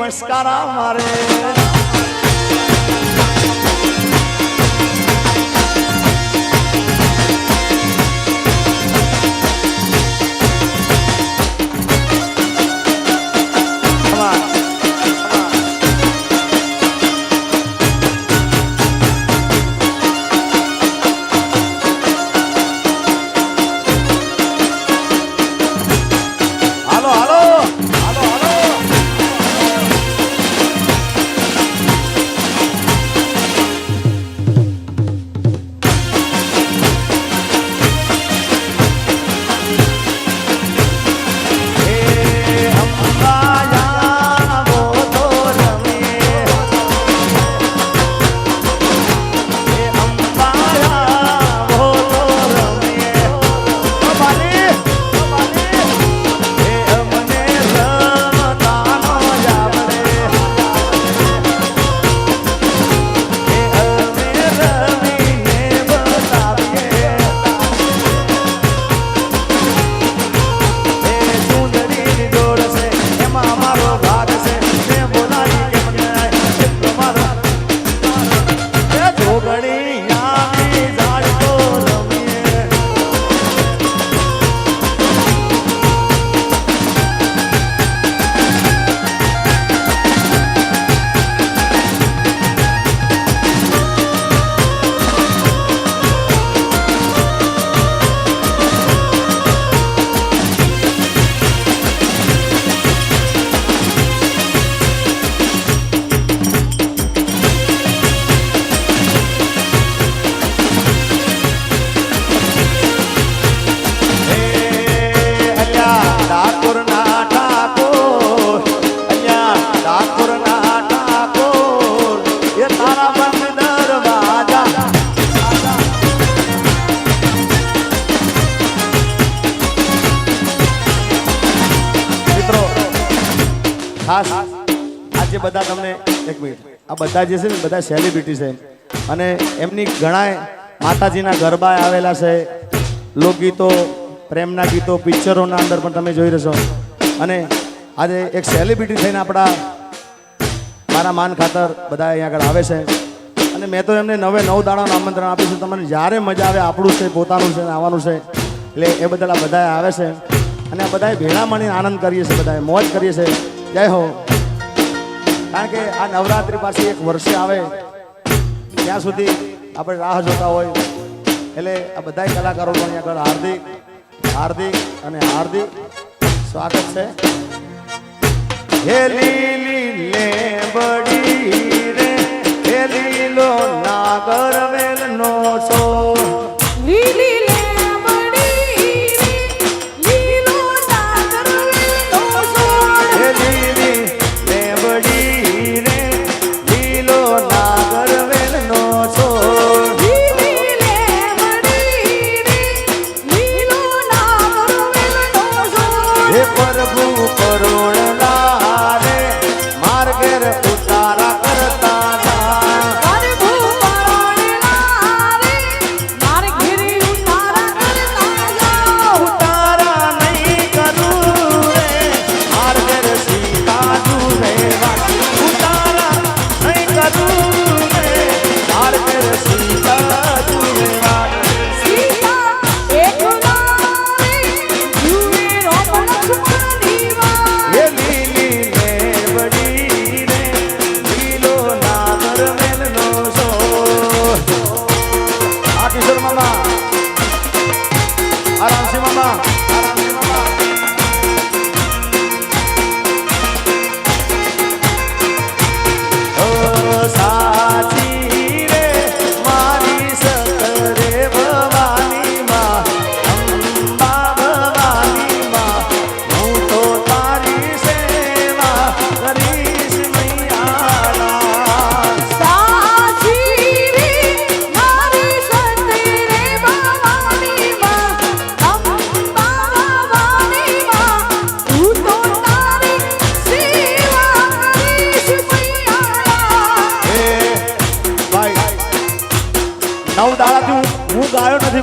મસ્કારા મારે ખાસ આજે બધા તમને એક મિનિટ આ બધા જે છે ને બધા સેલિબ્રિટી છે અને એમની ઘણા માતાજીના ગરબા આવેલા છે લોકગીતો પ્રેમના ગીતો પિક્ચરોના અંદર પણ તમે જોઈ રહેશો અને આજે એક સેલિબ્રિટી થઈને આપણા મારા માન ખાતર બધા અહીંયા આગળ આવે છે અને મેં તો એમને 9 દાડાનું આમંત્રણ આપ્યું છે તમને જ્યારે મજા આવે આપણું છે પોતાનું છે આવવાનું છે એટલે એ બદલ આ બધા આવે છે અને આ બધાએ ભેળા મળીને આનંદ કરીએ છીએ બધાએ મોજ કરીએ છીએ જય હો કારણ કે આ નવરાત્રી પાછી એક વર્ષે આવે ત્યાં સુધી આપણે રાહ જોતા હોય એટલે આ બધા કલાકારો પણ આગળ હાર્દિક અને હાર્દિક સ્વાગત છે હે લીલી લેબડી રે હે લીલો નાગર વેલનો છો લીલી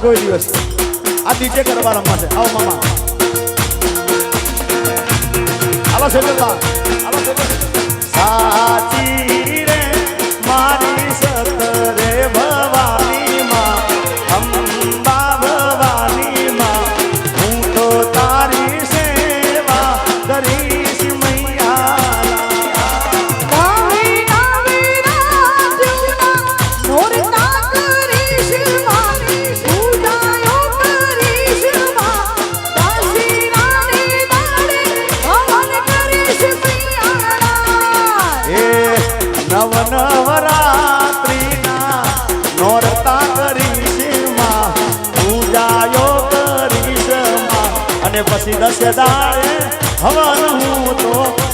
કોઈ દિવસ આ ડીજે કરવા રમવા છે આવો મામા આવો સેજલબા આવો સેજલ સાચી રે મારી સતરે ભવાની માં અંબા ભવાની માં હું તો તારી સેવા કરીશ મૈયા નવરાત્રિના નોરતા કરીશ માં પૂજાયો કરીશ માં અને પછી 10 દાડે હવન હું તો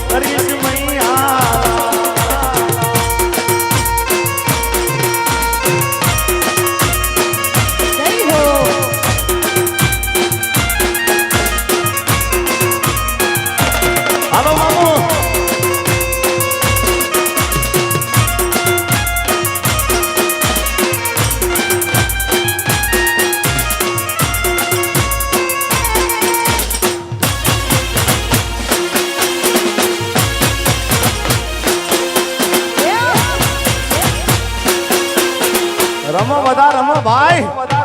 કરીશ મૈયા હાલો મામુ રમો બધા રમો ભાઈ